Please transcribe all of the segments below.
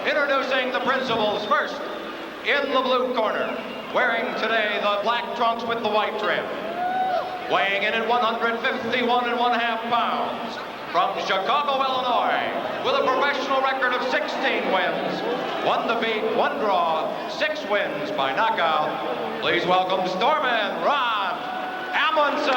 Introducing the principals first. In the blue corner, wearing today the black trunks with the white trim. Weighing in at 151.5 pounds. From Chicago, Illinois, with a professional record of 16 wins, 1 defeat, 1 draw, 6 wins by knockout. Please welcome Stormin Ron Amundsen.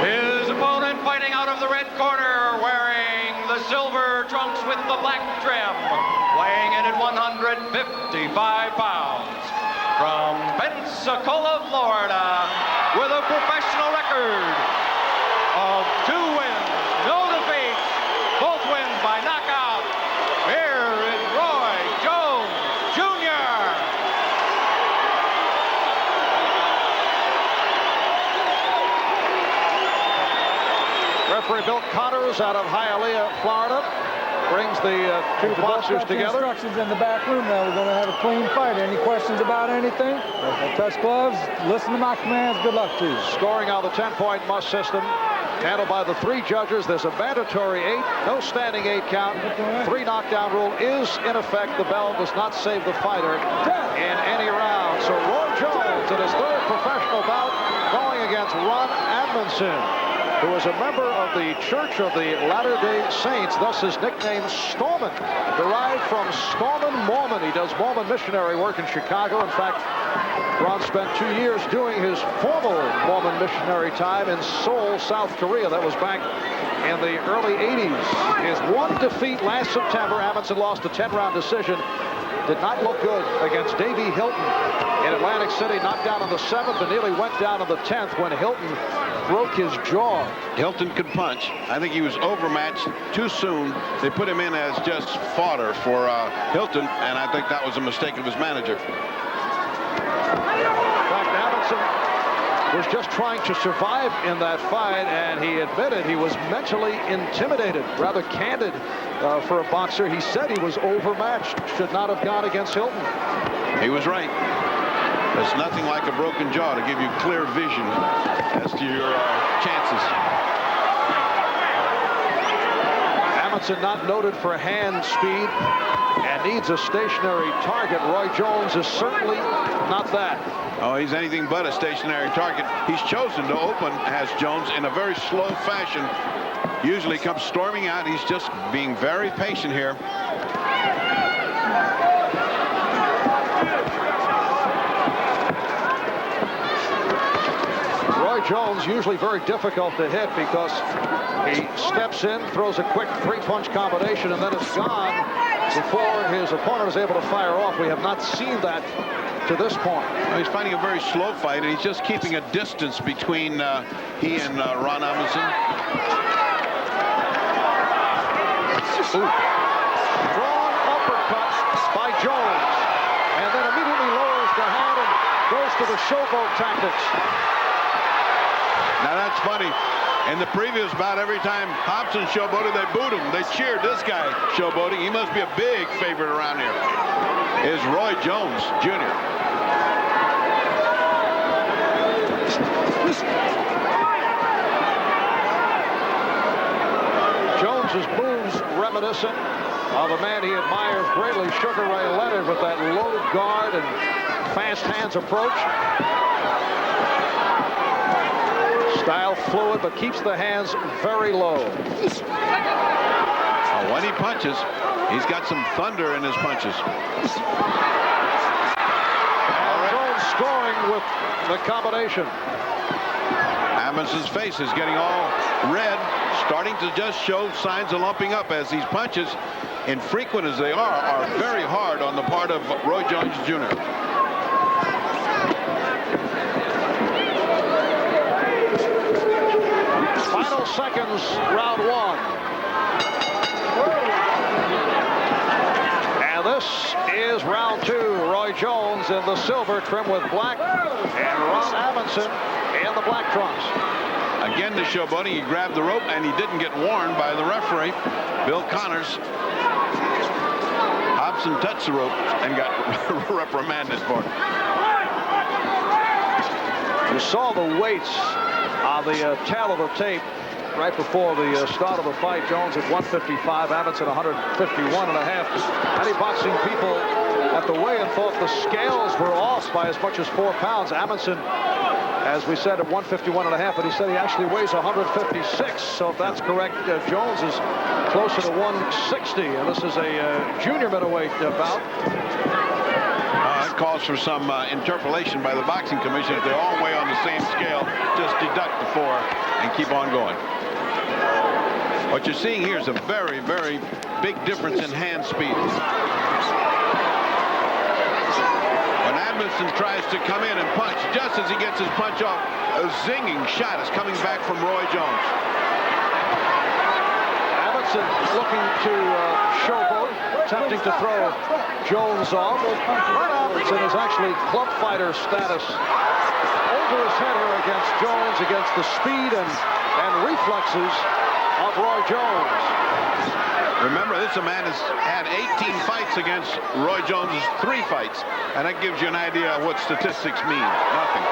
His opponent fighting out of the red corner, wearing the silver trunks with the black trim, weighing in at 155 pounds. From Pensacola, Florida, with a professional record of 2 wins, no defeats, both wins by knockout. Here is Roy Jones, Jr. Referee Bill Connors out of Hialeah, Florida, brings the two boxers together. Instructions in the back room now. We're going to have a clean fight. Any questions about anything? Touch gloves. Listen to my commands. Good luck to you. Scoring on the 10-point must system, handled by the 3 judges. There's a mandatory 8, no standing 8 count. 3 knockdown rule is in effect. The bell does not save the fighter in any round. So Roy Jones in his 3rd professional bout, going against Ron Amundsen, who is a member of the Church of the Latter-day Saints, thus his nickname Stormin, derived from Stormin Mormon. He does Mormon missionary work in Chicago. In fact, Ron spent 2 years doing his formal Mormon missionary time in Seoul, South Korea. That was back in the early 80s. His 1 defeat last September, Amundsen lost a 10-round decision. Did not look good against Davey Hilton in Atlantic City. Knocked down on the 7th and nearly went down on the 10th when Hilton broke his jaw. Hilton could punch. I think he was overmatched too soon. They put him in as just fodder for Hilton, and I think that was a mistake of his manager. In fact, Amundsen was just trying to survive in that fight, and he admitted he was mentally intimidated. Rather candid for a boxer. He said he was overmatched. Should not have gone against Hilton. He was right. There's nothing like a broken jaw to give you clear vision as to your chances. Amundsen not noted for hand speed and needs a stationary target. Roy Jones is certainly not that. Oh, he's anything but a stationary target. He's chosen to open, has Jones, in a very slow fashion. Usually comes storming out. He's just being very patient here. Roy Jones usually very difficult to hit because he steps in, throws a quick 3-punch combination, and then it's gone before his opponent is able to fire off. We have not seen that to this point. Well, he's fighting a very slow fight, and he's just keeping a distance between he and Ron Amundsen. Strong uppercut by Jones, and then immediately lowers the hand and goes to the showboat tactics. Now that's funny. In the previous bout, every time Hobson showboated, they booed him. They cheered this guy showboating. He must be a big favorite around here. Is Roy Jones, Jr. Jones's moves reminiscent of a man he admires greatly, Sugar Ray Leonard, with that low guard and fast hands approach. Style fluid, but keeps the hands very low. When he punches, he's got some thunder in his punches. And Jones scoring with the combination. Amundsen's face is getting all red, starting to just show signs of lumping up as these punches, infrequent as they are very hard on the part of Roy Jones Jr. Final seconds, round 1. And this is round 2. Roy Jones in the silver trim with black, and Ron Amundsen in the black trunks. Again, the showboating, he grabbed the rope and he didn't get warned by the referee, Bill Connors. Hobson touched the rope and got reprimanded for it. You saw the weights on the tail of the tape right before the start of the fight. Jones at 155, Amundsen 151.5. Many boxing people at the weigh-in thought the scales were off by as much as 4 pounds. Amundsen, as we said, at 151.5, but he said he actually weighs 156. So if that's correct, Jones is closer to 160, and this is a junior middleweight bout. It calls for some interpolation by the boxing commission. If they all weigh on the same scale, just deduct the 4 and keep on going. What you're seeing here is a very, very big difference in hand speed. When Amundsen tries to come in and punch, just as he gets his punch off, a zinging shot is coming back from Roy Jones. Amundsen looking to showboat, attempting to throw Jones off. Ron Amundsen is actually club fighter status over his head here against Jones, against the speed and reflexes of Roy Jones. Remember, this man has had 18 fights against Roy Jones's 3 fights, and that gives you an idea of what statistics mean. Nothing.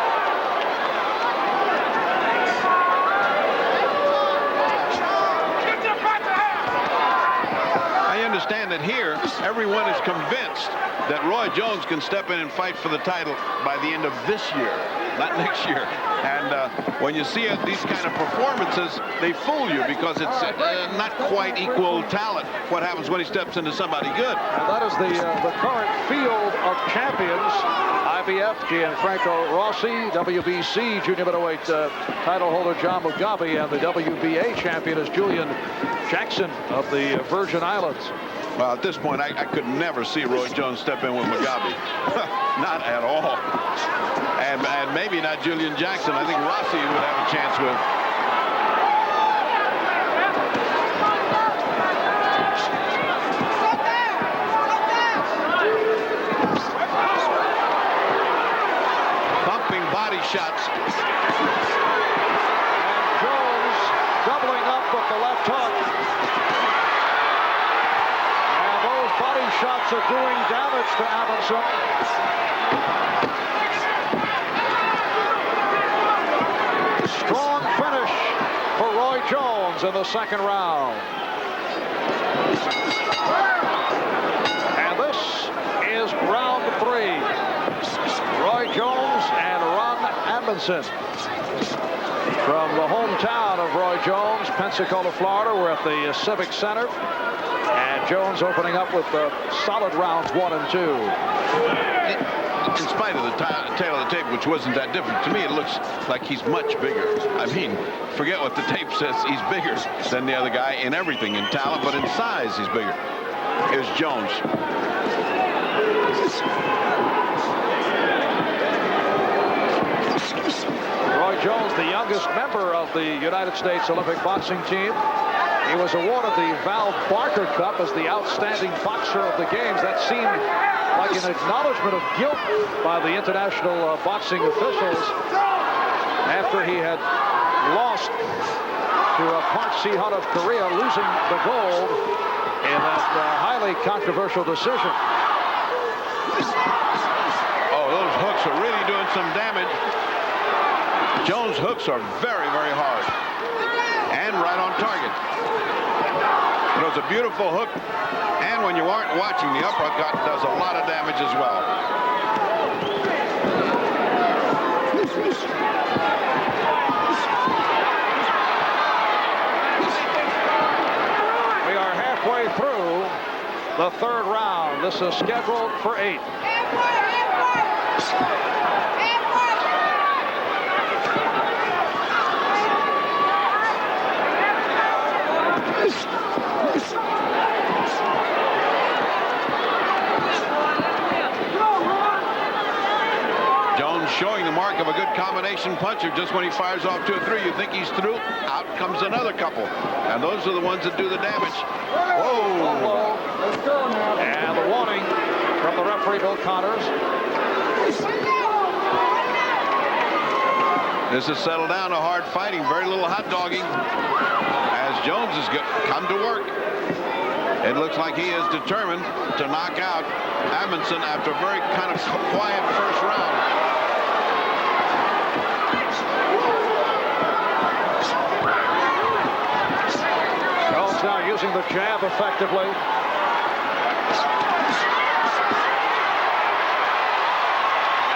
I understand that here, everyone is convinced that Roy Jones can step in and fight for the title by the end of this year, not next year. And when you see these kind of performances, they fool you because it's not quite equal talent. What happens when he steps into somebody good? And that is the current field of champions. IBF, Gianfranco Rossi, WBC junior middleweight title holder John Mugabe, and the WBA champion is Julian Jackson of the Virgin Islands. Well, at this point, I could never see Roy Jones step in with Mugabe. Not at all. And maybe not Julian Jackson. I think Rossi would have a chance with. Bumping body shots. And Jones doubling up with the left hook. And those body shots are doing damage to Amundsen. Strong finish for Roy Jones in the second round. And this is round 3. Roy Jones and Ron Amundsen. From the hometown of Roy Jones, Pensacola, Florida. We're at the Civic Center. And Jones opening up with solid rounds 1 and 2. In spite of the tail of the tape, which wasn't that different, to me it looks like he's much bigger. I mean, forget what the tape says. He's bigger than the other guy in everything, in talent, but in size he's bigger. Here's Jones. Roy Jones, the youngest member of the United States Olympic boxing team. He was awarded the Val Barker Cup as the outstanding boxer of the games. That seemed like an acknowledgement of guilt by the international boxing officials after he had lost to Park Si-hun of Korea, losing the gold in that highly controversial decision. Oh, those hooks are really doing some damage. Jones' hooks are very, very hard and right on target. It was a beautiful hook, and when you aren't watching, the uppercut does a lot of damage as well. We are halfway through the third round. This is scheduled for 8. Showing the mark of a good combination puncher. Just when he fires off 2 or 3, you think he's through. Out comes another couple. And those are the ones that do the damage. Whoa. And the warning from the referee, Bill Connors. This has settled down to hard fighting. Very little hot dogging. As Jones has come to work. It looks like he is determined to knock out Amundsen after a very kind of quiet first round. the jab effectively.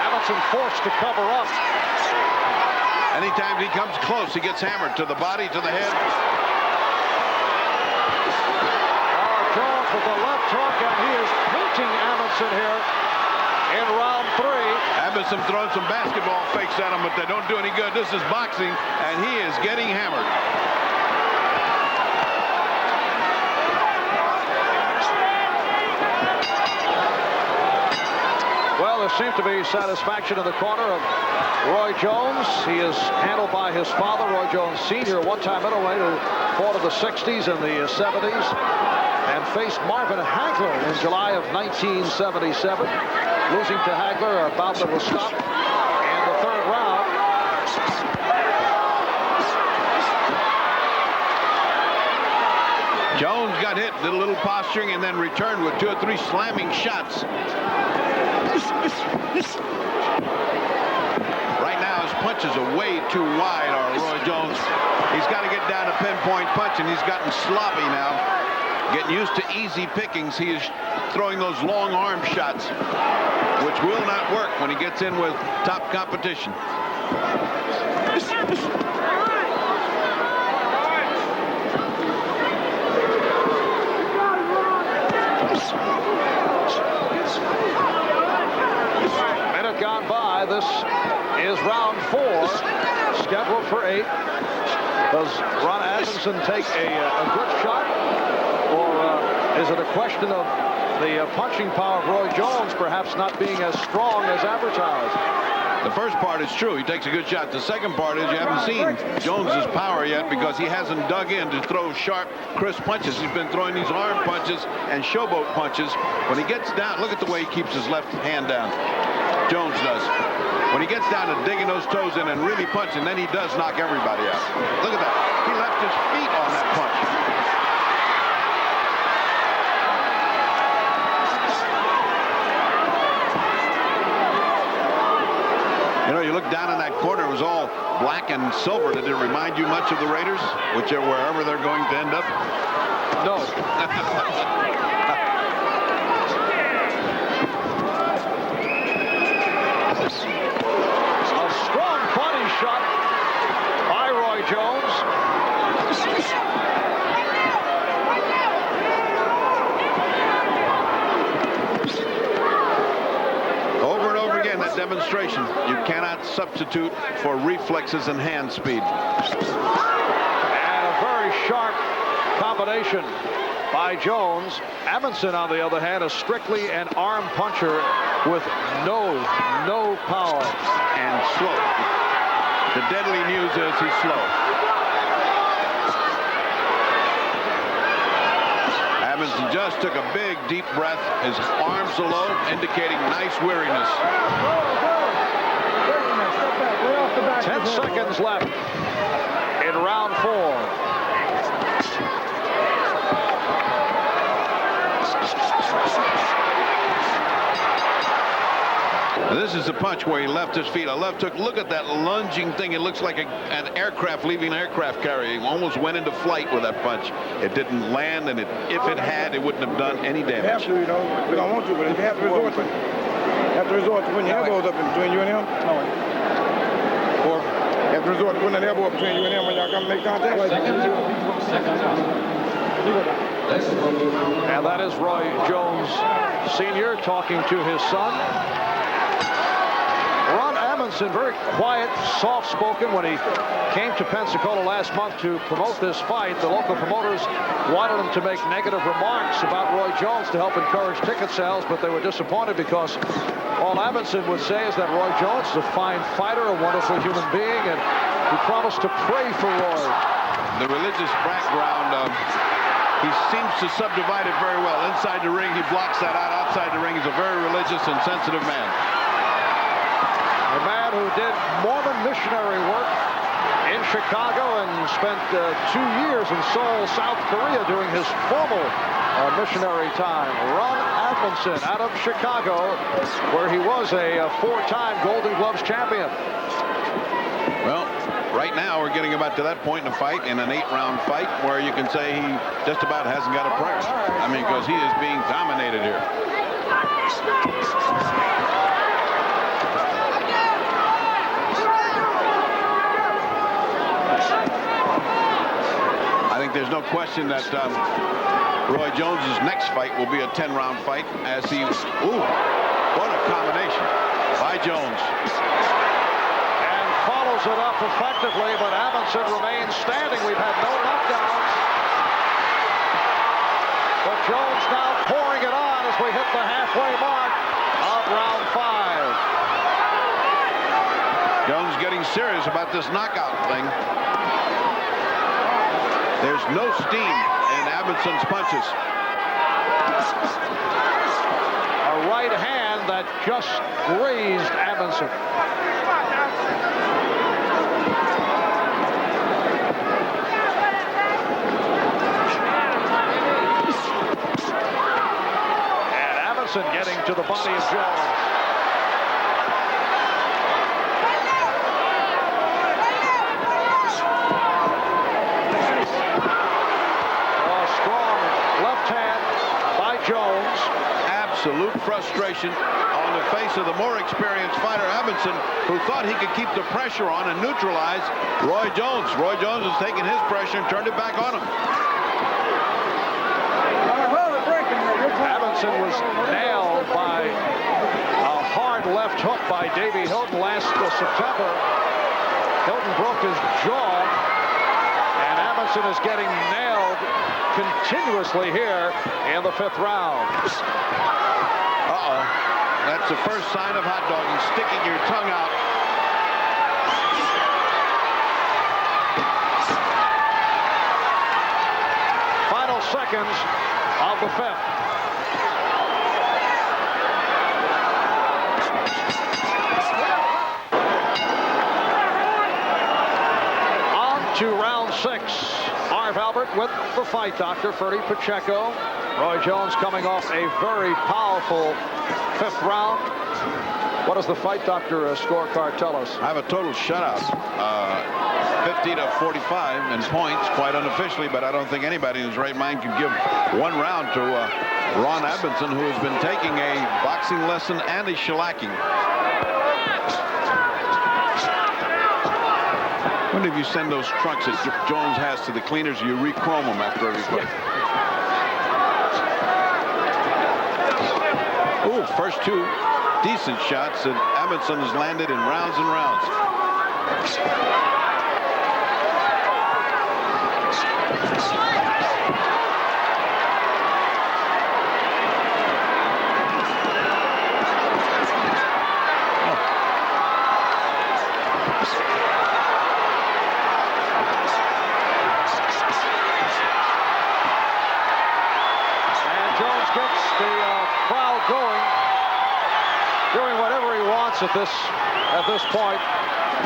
Amundsen forced to cover up. Anytime he comes close, he gets hammered to the body, to the head. Jones with the left hook, and he is painting Amundsen here in round 3. Amundsen throwing some basketball fakes at him, but they don't do any good. This is boxing, and he is getting hammered. Well, there seems to be satisfaction in the corner of Roy Jones. He is handled by his father, Roy Jones Sr., one-time middleweight who fought in the 60s and the 70s and faced Marvin Hagler in July of 1977, losing to Hagler, a bout that was stopped in the 3rd round. Jones got hit, did a little posturing, and then returned with 2 or 3 slamming shots. Right now, his punches are way too wide, Roy Jones. He's got to get down to pinpoint punch, and he's gotten sloppy now. Getting used to easy pickings, he is throwing those long arm shots, which will not work when he gets in with top competition. Minute gone by. This is round 4, scheduled for 8. Does Ron Amundsen take a good shot? Or is it a question of the punching power of Roy Jones perhaps not being as strong as advertised? The first part is true. He takes a good shot. The second part is you haven't seen Jones's power yet because he hasn't dug in to throw sharp, crisp punches. He's been throwing these arm punches and showboat punches. When he gets down, look at the way he keeps his left hand down. Jones does. When he gets down to digging those toes in and really punching, then he does knock everybody out. Look at that. He left his feet on that punch. You know, you look down in that corner, it was all black and silver. Did it remind you much of the Raiders, wherever they're going to end up? No. A strong body shot by Roy Jones. Over and over again, that demonstration. You cannot substitute for reflexes and hand speed. And a very sharp combination by Jones. Amundsen, on the other hand, is strictly an arm puncher with no power. And slow. The deadly news is he's slow. Amundsen just took a big, deep breath. His arms are low, indicating nice weariness. 10 seconds left in round 4. This is a punch where he left his feet. A left hook. Look at that lunging thing. It looks like an aircraft leaving an aircraft carrier. He almost went into flight with that punch. It didn't land, and if it had, it wouldn't have done any damage. You have to, you know. We don't want to, but you have to resort to it. You have to resort to putting your elbows up in between you and him. Or you have to resort to putting an elbow up between you and him when y'all come to make contact. And that is Roy Jones Sr. talking to his son. Ron Amundsen, very quiet, soft-spoken. When he came to Pensacola last month to promote this fight, the local promoters wanted him to make negative remarks about Roy Jones to help encourage ticket sales, but they were disappointed because all Amundsen would say is that Roy Jones is a fine fighter, a wonderful human being, and he promised to pray for Roy. The religious background, he seems to subdivide it very well. Inside the ring, he blocks that out. Outside the ring, he's a very religious and sensitive man. A man who did Mormon missionary work in Chicago and spent 2 years in Seoul, South Korea, doing his formal missionary time. Ron Amundsen out of Chicago, where he was a 4-time Golden Gloves champion. Well, right now we're getting about to that point in a fight, in an 8-round fight, where you can say he just about hasn't got a prayer. I mean, because he is being dominated here. I think there's no question that Roy Jones's next fight will be a 10-round fight as he... Ooh, what a combination by Jones. And follows it up effectively, but Amundsen remains standing. We've had no knockdowns. But Jones now pouring it on as we hit the halfway mark of round 5. Jones getting serious about this knockout thing. There's no steam in Amundsen's punches. A right hand that just grazed Amundsen. And Amundsen getting to the body of Jones. Jones. Absolute frustration on the face of the more experienced fighter, Amundsen, who thought he could keep the pressure on and neutralize Roy Jones. Roy Jones has taken his pressure and turned it back on him. Amundsen was nailed by a hard left hook by Davey Hilton last September. Hilton broke his jaw, and Amundsen is getting nailed continuously here in the 5th round. Uh-oh. That's the first sign of hot dogging, sticking your tongue out. Final seconds of the 5th. On to round 6. Marv Albert with the fight doctor, Ferdy Pacheco. Roy Jones coming off a very powerful 5th round. What does the fight doctor scorecard tell us? I have a total shutout. 50-45 in points, quite unofficially, but I don't think anybody in his right mind can give one round to Ron Amundsen, who has been taking a boxing lesson and a shellacking. I wonder if you send those trucks that Jones has to the cleaners, you re-chrome them after every fight. Ooh, first 2 decent shots that Amundsen has landed in rounds and rounds. At this point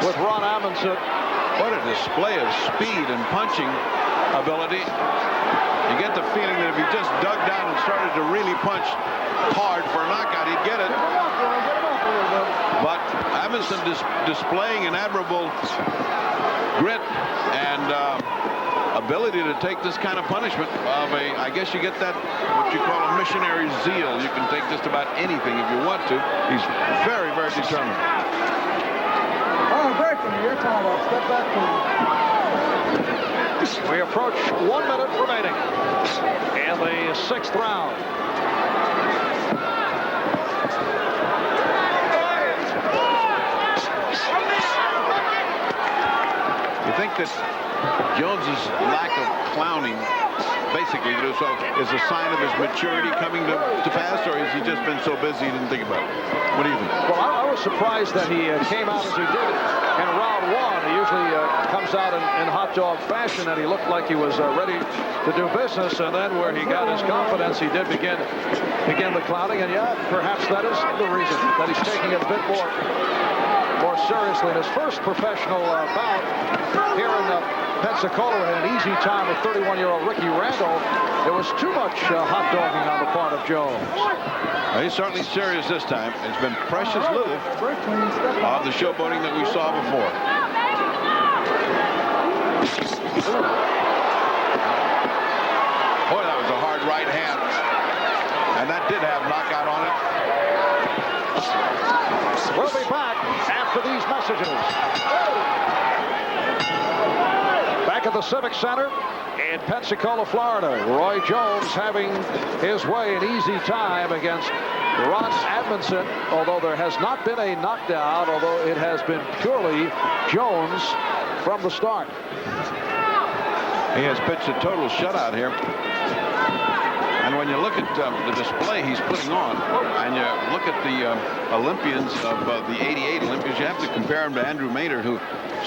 with Ron Amundsen. What a display of speed and punching ability. You get the feeling that if he just dug down and started to really punch hard for a knockout, he'd get it. But Amundsen displaying an admirable grit and ability to take this kind of punishment of a, I guess you get that, what you call a missionary zeal. You can take just about anything if you want to. He's very, very determined. Oh, break from here. Step back from We approach 1 minute remaining in the 6th round. You think that Jones's lack of clowning, basically, is a sign of his maturity coming to pass, or has he just been so busy he didn't think about it? What do you think? Well, I was surprised that he came out as he did in round 1. He usually comes out in hot dog fashion, and he looked like he was ready to do business. And then where he got his confidence, he did begin the clowning. And yeah, perhaps that is the reason that he's taking it a bit more seriously. In his first professional bout here in Pensacola, had an easy time with 31-year-old Ricky Randall. There was too much hot dogging on the part of Jones. Well, he's certainly serious this time. It's been precious little of the showboating that we saw before. at the Civic Center in Pensacola, Florida. Roy Jones having his way, an easy time against Ron Amundsen, although there has not been a knockdown, although it has been purely Jones from the start. He has pitched a total shutout here. And when you look at the display he's putting on, and you look at the Olympians of the '88 Olympians, you have to compare him to Andrew Maynard, who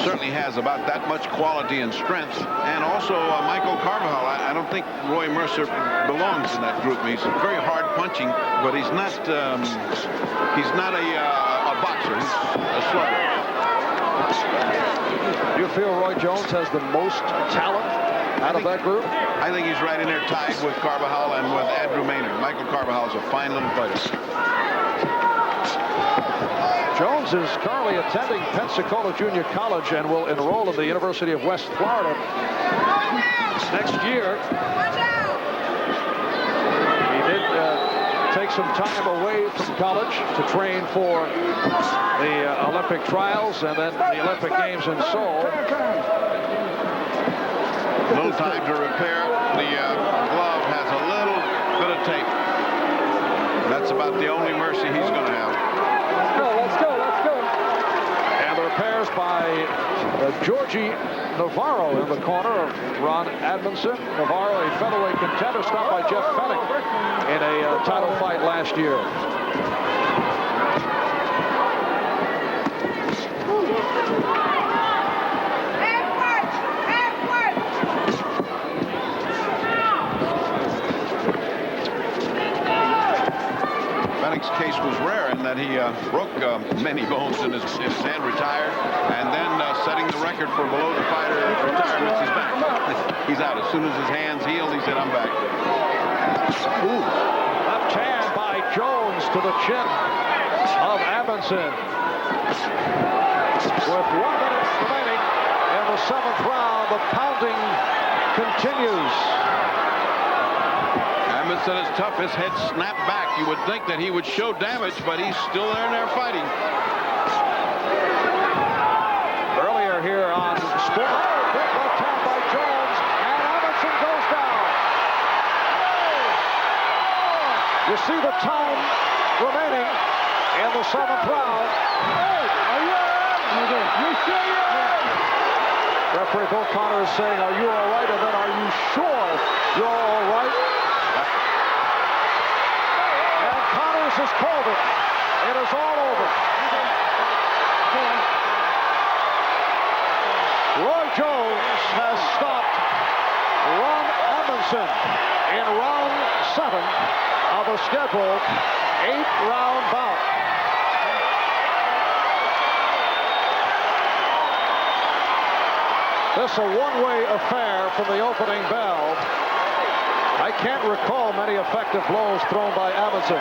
certainly has about that much quality and strength, and also Michael Carvajal. I don't think Roy Mercer belongs in that group. He's very hard punching, but he's not a boxer. He's a slugger. Do you feel Roy Jones has the most talent out of that group? I think he's right in there tied with Carvajal and with Andrew Maynard. Michael Carvajal's a fine little fighter. Jones is currently attending Pensacola Junior College and will enroll in the University of West Florida next year. He did take some time away from college to train for the Olympic trials and then the Olympic Games in Seoul. Little time to repair. The glove has a little bit of tape. That's about the only mercy he's going to have. Let's go. And the repairs by Georgie Navarro in the corner of Ron Amundsen. Navarro, a featherweight contender, stopped by Jeff Fennick in a title fight last year. Fennick's case was rare in that he broke many bones in his hand, retired, and then setting the record for below the fighter retirements, he's back. He's out. As soon as his hands healed, he said, I'm back. Ooh. Left hand by Jones to the chin of Amundsen. With 1 minute remaining in the 7th round, the pounding continues. Amundsen is tough. His head snapped back. You would think that he would show damage, but he's still there fighting. Earlier here on Sport. Big left hand by Jones, and Amundsen goes down. You see the time remaining in the 7th round. Referee Bill Connor is saying, are you all right? And then, are you sure you're all right? And Connors has called it. It is all over. Roy Jones has stopped Ron Amundsen in round 7 of a scheduled 8-round bout. This is a one-way affair from the opening bell. I can't recall many effective blows thrown by Amundsen.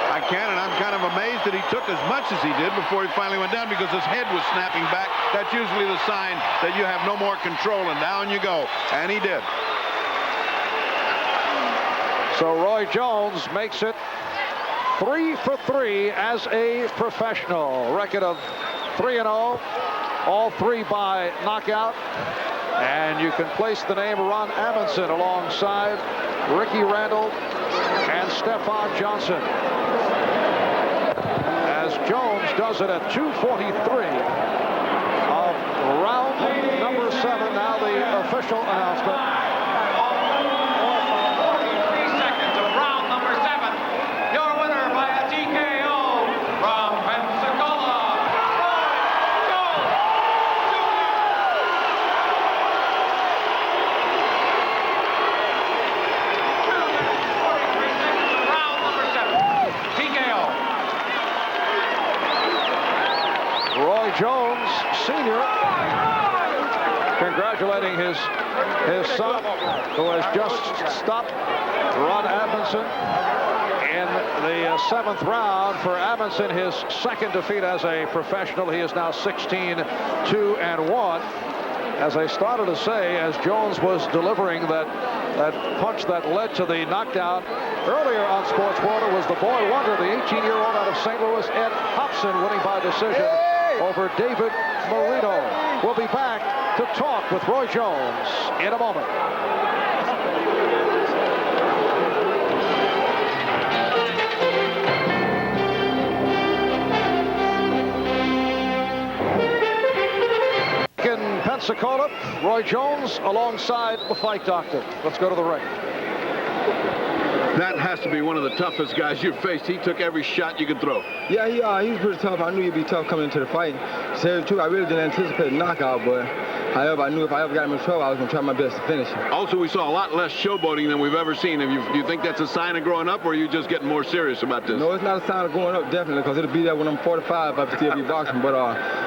I can, and I'm kind of amazed that he took as much as he did before he finally went down, because his head was snapping back. That's usually the sign that you have no more control, and down you go. And he did. So Roy Jones makes it 3 for 3 as a professional. Record of 3-0, all 3 by knockout. And you can place the name Ron Amundsen alongside Ricky Randall and Stefan Johnson, as Jones does it at 2:43 of round number 7. Now the official announcement. 3 seconds of round number 7. Your winner by a TKO from Pensacola, Roy Jones Jr. Round number 7. TKO. Roy Jones Sr. congratulating his son, who has just stopped Ron Amundsen in the 7th round. For Amundsen, his 2nd defeat as a professional. He is now 16-2-1. As I started to say, as Jones was delivering that punch that led to the knockdown earlier on Sports World, it was the boy wonder, the 18-year-old out of St. Louis, Ed Hobson, winning by decision over David Marino. We'll be back to talk with Roy Jones in a moment. In Pensacola, Roy Jones alongside the fight doctor. Let's go to the ring. That has to be one of the toughest guys you've faced. He took every shot you could throw. Yeah, he was pretty tough. I knew he'd be tough coming into the fight. To tell you the truth, I really didn't anticipate a knockout, but however, I knew if I ever got him in trouble, I was going to try my best to finish him. Also, we saw a lot less showboating than we've ever seen. Do you think that's a sign of growing up, or are you just getting more serious about this? No, it's not a sign of growing up, definitely, because it'll be there when I'm 45 if I still be boxing. But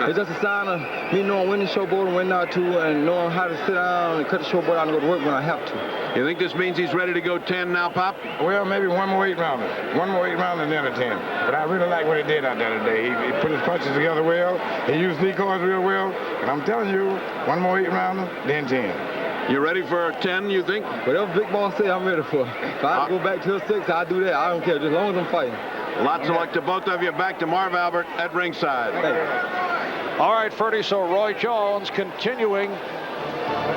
it's just a sign of me knowing when to showboat and when not to, and knowing how to sit down and cut the showboat out and go to work when I have to. You think this means he's ready to go 10 now, Pop? Well, maybe one more 8-rounder. One more 8-rounder and then a 10. But I really like what he did out there today. He put his punches together well. He used decoys real well. And I'm telling you, one more 8-rounder, then 10. You ready for a 10, you think? Whatever Big Boss say, I'm ready for. If I have to go back to a 6, I'll do that. I don't care, just as long as I'm fighting. Lots of luck to both of you. Back to Marv Albert at ringside. All right, Ferdy, so Roy Jones continuing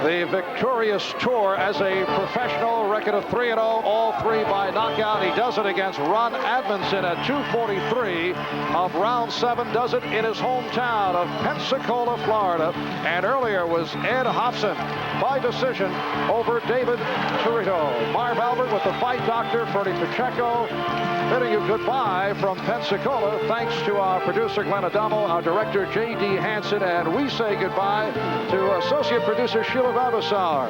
the victorious tour as a professional, record of 3-0, all 3 by knockout. He does it against Ron Amundsen at 2:43 of round 7. Does it in his hometown of Pensacola, Florida. And earlier was Ed Hobson by decision over David Torito. Marv Albert with the fight doctor, Ferdy Pacheco, bidding you goodbye from Pensacola. Thanks to our producer, Glenn Adamo, our director, J.D. Hansen, and we say goodbye to associate producer, Sheila Vavasar,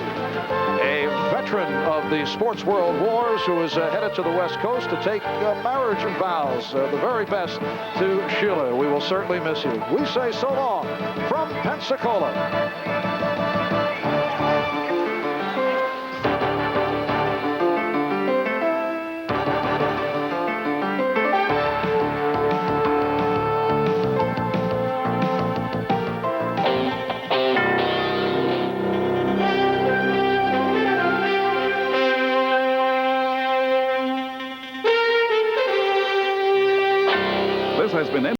a veteran of the sports world wars who is headed to the West Coast to take marriage vows. The very best to Sheila. We will certainly miss you. We say so long from Pensacola.